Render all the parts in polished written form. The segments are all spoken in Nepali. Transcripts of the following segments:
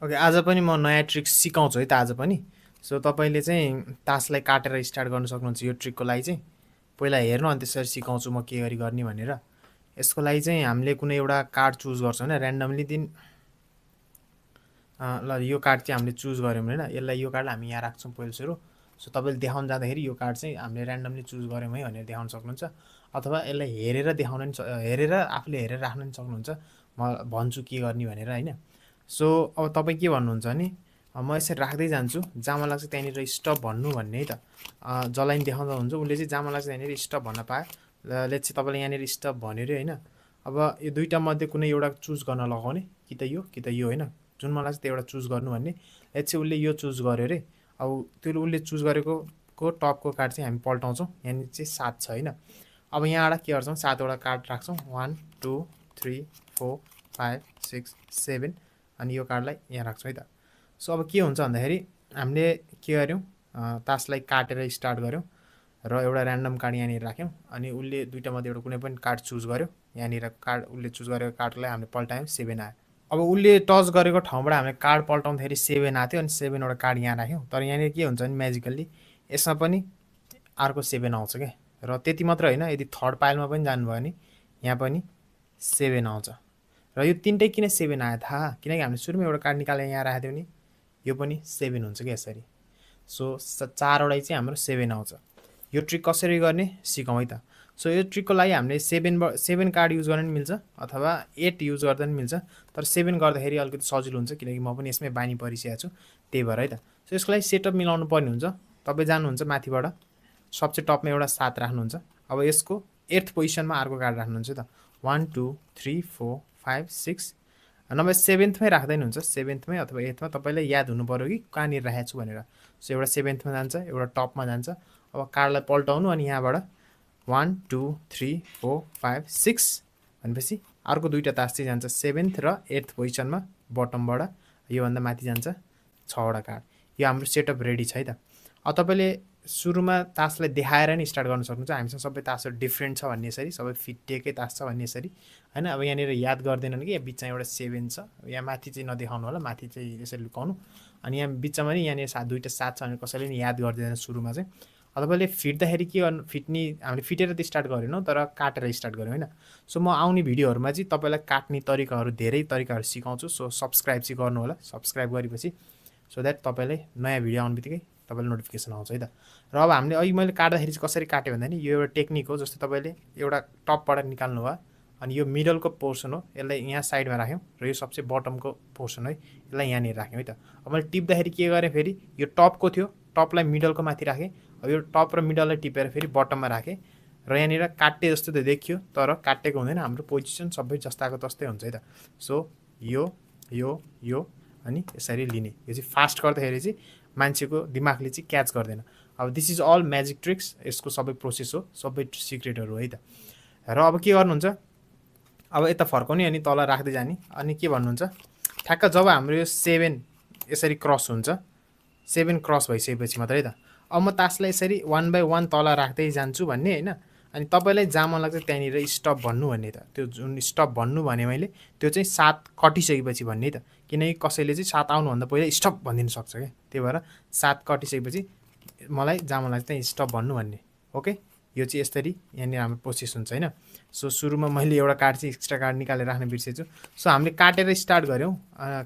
ओके, आज पनि म नयाँ ट्रिक सिकाउँछु है त आज पनि। सो तपाईँले चाहिँ तासलाई काटेर स्टार्ट गर्न सक्नुहुन्छ यो ट्रिकको लागि चाहिँ। पहिला हेर्नु अनि त्यसरी सिकाउँछु म के गरी गर्ने भनेर। यसको लागि चाहिँ हामीले कुनै एउटा कार्ड चुज गर्छौँ होइन, ऱ्यान्डमली ल यो कार्ड चाहिँ हामीले चुज गऱ्यौँ होइन, यसलाई यो कार्डलाई हामी यहाँ राख्छौँ पहिलो सुरु। सो तपाईँले देखाउन जाँदाखेरि यो कार्ड चाहिँ हामीले ऱ्यान्डमली चुज गऱ्यौँ है भनेर देखाउन सक्नुहुन्छ, अथवा यसलाई हेरेर देखाउन पनि हेरेर आफूले हेरेर राख्न पनि सक्नुहुन्छ। म भन्छु के गर्ने भनेर होइन। सो अब तपाईँ के भन्नुहुन्छ भने म यसरी राख्दै जान्छु, जहाँ मलाई लाग्छ त्यहाँनिर स्टप भन्नु भन्ने है त। जसलाई पनि देखाउँदा हुन्छ उसले चाहिँ जहाँ मलाई लाग्छ त्यहाँनिर स्टप भन्न पायो। लेट्स चाहिँ तपाईँले यहाँनिर स्टप भन्यो अरे होइन। अब यो दुईवटा मध्ये कुनै एउटा चुज गर्न लगाउने, कि त यो होइन, जुन मलाई लाग्छ त्यो एउटा चुज गर्नु भन्ने। लेट्स चाहिँ उसले यो चुज गर्यो अरे। अब त्यो उसले चुज गरेको टपको कार्ड चाहिँ हामी पल्टाउँछौँ, यहाँनिर चाहिँ 7 छ होइन। अब यहाँबाट के गर्छौँ, 7वटा कार्ड राख्छौँ, 1 2 3 4 5 6 7, अनि यो कार्डलाई यहाँ राख्छौँ है त। सो अब के हुन्छ भन्दाखेरि हामीले के गर्यौँ, तासलाई काटेर स्टार्ट गऱ्यौँ र एउटा ऱ्यान्डम कार्ड यहाँनिर राख्यौँ, अनि उसले दुईवटामध्ये एउटा कुनै पनि कार्ड चुज गर्यो, यहाँनिर कार्ड उसले चुज गरेको कार्डलाई हामीले पल्टायौँ, 7 आयो। अब उसले टच गरेको ठाउँबाट हामीले कार्ड पल्टाउँदाखेरि 7 आएको थियो, अनि 7वटा कार्ड यहाँ राख्यौँ। तर यहाँनिर के हुन्छ भने म्याजिकल्ली यसमा पनि अर्को 7 आउँछ क्या। र त्यति मात्र होइन, यदि थर्ड पाइलमा पनि जानुभयो भने यहाँ पनि 7 आउँछ। र यो तिनटै किन 7 आयो थाहा, किनकि हामीले सुरुमा एउटा कार्ड निकालेर यहाँ राखेको थियौँ नि, यो पनि 7 हुन्छ क्या यसरी। सो 4वटै चाहिँ हाम्रो 7 आउँछ। यो ट्रिक कसरी गर्ने सिकौँ है त। सो यो ट्रिकको लागि हामीले 7 कार्ड युज गर्न पनि मिल्छ, अथवा 8 युज गर्दा पनि मिल्छ। तर 7 गर्दाखेरि अलिकति सजिलो हुन्छ, किनकि म पनि यसमै बानी परिसकेको छु, त्यही भएर है त। सो यसको लागि सेटअप मिलाउनु पर्ने हुन्छ। तपाईँ जानुहुन्छ माथिबाट, सबसे टपमा एउटा 7 राख्नुहुन्छ। अब यसको 8th पोजिसनमा अर्को कार्ड राख्नुहुन्छ है त। 1 2 3 4 5 6, नभए 7thमै राख्दा पनि हुन्छ, 7thमै अथवा 8thमा। तपाईँलाई याद हुनु पऱ्यो कि कहाँनिर राखेको छु भनेर। सो एउटा 7thमा जान्छ, एउटा टपमा जान्छ। अब कार्डलाई पल्टाउनु, अनि यहाँबाट 1 2 3 4 5 6 भनेपछि अर्को दुईवटा तास चाहिँ जान्छ 7th र 8th पोजिसनमा बटमबाट। योभन्दा माथि जान्छ 6वटा कार्ड। यो हाम्रो सेटअप रेडी छ है त। अब तपाईँले सुरुमा तासलाई देखाएर नि स्टार्ट गर्न सक्नुहुन्छ। हामीसँग सबै तासहरू डिफ्रेन्ट छ भन्ने यसरी, सबै फिटिएकै तास छ भन्ने यसरी होइन। अब यहाँनिर याद गर्दैनन् कि यहाँ बिचमा एउटा 7 छ, यहाँ माथि चाहिँ नदेखाउनु होला, माथि चाहिँ यसरी लुकाउनु। अनि यहाँ बिचमा नि यहाँनिर दुईवटा 7 छ भने कसैले नि याद गर्दैन सुरुमा चाहिँ। तपाईँले फिट्दाखेरि के गर्नु, हामीले फिटेर त स्टार्ट गरेनौँ, तर काटेर स्टार्ट गऱ्यौँ होइन। सो म आउने भिडियोहरूमा चाहिँ तपाईँलाई काट्ने तरिकाहरू, धेरै तरिकाहरू सिकाउँछु। सो सब्सक्राइब चाहिँ गर्नु होला। सब्सक्राइब गरेपछि सो द्याट तपाईँलाई नयाँ भिडियो आउने बित्तिकै तपाईँले नोटिफिकेसन आउँछ है त। र अब हामीले अघि मैले काट्दाखेरि चाहिँ कसरी काट्यो भन्दा नि, यो एउटा टेक्निक हो। जस्तै तपाईँले एउटा टपबाट निकाल्नु भयो, अनि यो मिडलको पोर्सन हो, यसलाई यहाँ साइडमा राख्यौँ, र यो सबसे बटमको पोर्सन है, यसलाई यहाँनिर राख्यौँ है त। अब मैले टिप्दाखेरि के गरेँ, फेरि यो टपको थियो, टपलाई मिडलको माथि राखेँ। अब यो टप र मिडललाई टिपेर फेरि बटममा राखेँ, र यहाँनिर काटे जस्तो त देखियो, तर काटेको हुँदैन, हाम्रो पोजिसन सबै जस्ताको तस्तै हुन्छ है त। सो यो यो यो अनि यसरी लिने, यो चाहिँ फास्ट गर्दाखेरि चाहिँ मान्छेको दिमागले चाहिँ क्याच गर्दैन। अब this is all magic tricks, यसको सबै प्रोसेस हो, सबै सिक्रेटहरू है त। र अब के गर्नुहुन्छ, अब यता फर्काउने, अनि तल राख्दै जाने। अनि के भन्नुहुन्छ, ठ्याक्क जब हाम्रो यो 7 यसरी क्रस हुन्छ, 7 क्रस भइसकेपछि मात्रै त अब म तासलाई यसरी 1 बाई 1 तल राख्दै जान्छु भन्ने होइन। अनि तपाईँलाई जहाँ मन लाग्छ त्यहाँनिर स्टप भन्नु भन्ने त। त्यो जुन स्टप भन्नु भने मैले, त्यो चाहिँ 7 कटिसकेपछि भन्ने त। किनकि कसैले चाहिँ 7 आउनुभन्दा पहिला स्टप भनिदिनु सक्छ क्या, त्यही भएर 7 कटिसकेपछि मलाई जहाँ मन लाग्छ त्यहाँ स्टप भन्नु भन्ने। ओके, यो चाहिँ यसरी यहाँनिर हाम्रो प्रोसेस हुन्छ होइन। सो सुरुमा मैले एउटा कार्ड चाहिँ एक्स्ट्रा कार्ड निकालेर राख्न बिर्सेछु। सो हामीले काटेर स्टार्ट गऱ्यौँ,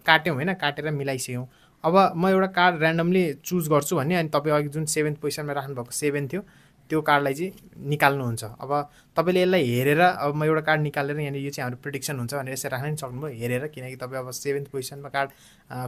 काट्यौँ होइन, काटेर मिलाइसक्यौँ। अब म एउटा कार्ड ऱ्यान्डमली चुज गर्छु भन्ने, अनि तपाईँ अघि जुन 7th पोजिसनमा राख्नुभएको 7 थियो, त्यो कार्डलाई चाहिँ निकाल्नुहुन्छ। अब तपाईँले यसलाई हेरेर, अब म एउटा कार्ड निकालेर यहाँनिर यो चाहिँ हाम्रो प्रिडिक्सन हुन्छ भनेर यसरी राख्न पनि सक्नुभयो हेरेर, किनकि तपाईँ अब 7th पोजिसनमा कार्ड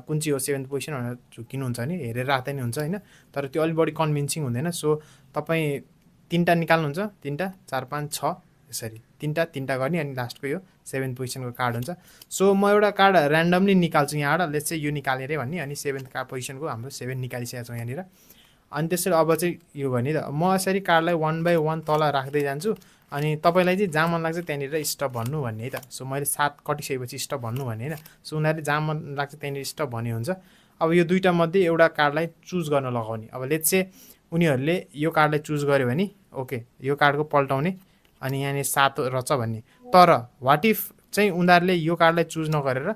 कुन चाहिँ हो 7th पोजिसन भनेर झुकिनुहुन्छ भने हेरेर राख्दै नि हुन्छ होइन। तर त्यो अलिक बढी कन्भिन्सिङ हुँदैन। सो तपाईँ 3टा निकाल्नुहुन्छ, 3टा 4 5 6 यसरी 3टा गर्ने, अनि लास्टको यो 7th पोजिसनको कार्ड हुन्छ। सो म एउटा कार्ड ऱ्यान्डमली निकाल्छु यहाँबाट, लेट्स चाहिँ यो निकालेर भन्ने, अनि 7th पोजिसनको हाम्रो 7 निकालिसकेको छौँ यहाँनिर। अनि त्यसरी अब चाहिँ यो गर्ने त, म यसरी कार्डलाई 1 बाई 1 तल राख्दै जान्छु। अनि तपाईँलाई चाहिँ जहाँ मन लाग्छ त्यहाँनिर स्टप भन्नु भन्ने है त। सो मैले 7 कटिसकेपछि स्टप भन्नु भन्ने होइन। सो उनीहरूले जहाँ मन लाग्छ त्यहाँनिर स्टप भन्ने हुन्छ। अब यो दुईवटा मध्ये एउटा कार्डलाई चुज गर्न लगाउने। अब लेट्स चाहिँ उनीहरूले यो कार्डलाई चुज गर्यो भने ओके, यो कार्डको पल्टाउने, अनि यहाँनिर 7 रहेछ भन्ने। तर वाट इफ चाहिँ उनीहरूले यो कार्डलाई चुज नगरेर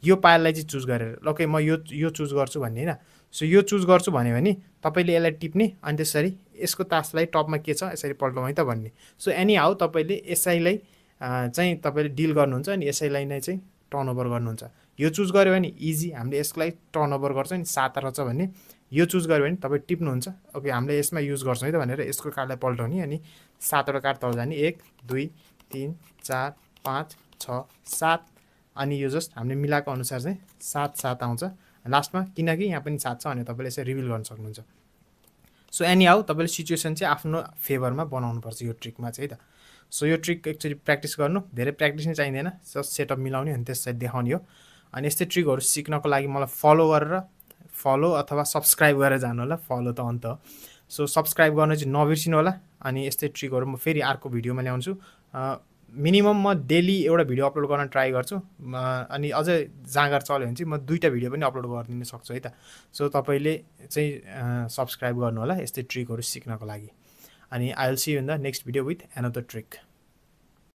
यो पाइललाई चाहिँ चुज गरेर ओके म यो चुज गर्छु भन्ने होइन। सो यो चुज गर्छु भन्यो भने तपाईँले यसलाई टिप्ने अनि त्यसरी यसको तासलाई टपमा के छ यसरी पल्टाउँ है त भन्ने। सो एनी हाउ तपाईँले यसैलाई चाहिँ तपाईँले डिल गर्नुहुन्छ अनि यसैलाई नै चाहिँ टर्न ओभर गर्नुहुन्छ। यो चुज गऱ्यो भने इजी, हामीले यसलाई टर्न ओभर गर्छ नि 7 रहेछ भन्ने। यो चुज गऱ्यो भने तपाईँ टिप्नुहुन्छ ओके हामीले यसमा युज गर्छौँ है त भनेर यसको कार्डलाई पल्टाउने अनि 7वटा कार्ड तल जाने 1 2 3 4 5 6 7 अनि यो जस्ट हामीले मिलाएको अनुसार चाहिँ 7 7 आउँछ लास्टमा, किनकि यहाँ पनि 7 छ भने तपाईँले यसरी रिभिल गर्न सक्नुहुन्छ। सो एनी हाउ तपाईँले सिचुएसन चाहिँ आफ्नो फेभरमा बनाउनुपर्छ यो ट्रिकमा चाहिँ है त। सो यो ट्रिक एक्चुअली प्र्याक्टिस गर्नु, धेरै प्र्याक्टिस नै चाहिँदैन, जस्ट सेटअप मिलाउने अनि त्यसलाई देखाउने हो। अनि यस्तै ट्रिकहरू सिक्नको लागि मलाई फलो अथवा सब्सक्राइब गरेर जानु होला, फलो त अन्त हो। सो सब्सक्राइब गर्न चाहिँ नबिर्सिनु होला। अनि यस्तै ट्रिकहरू म फेरि अर्को भिडियोमा ल्याउँछु। मिनिमम म डेली एउटा भिडियो अपलोड गर्न ट्राई गर्छु अनि अझै जाँगर चल्यो भने चाहिँ म 2टा भिडियो पनि अपलोड गरिदिन सक्छु है त। सो तपाईँले चाहिँ सब्सक्राइब गर्नु होला यस्तै ट्रिकहरू सिक्नको लागि। अनि I will see you in the next video with another trick.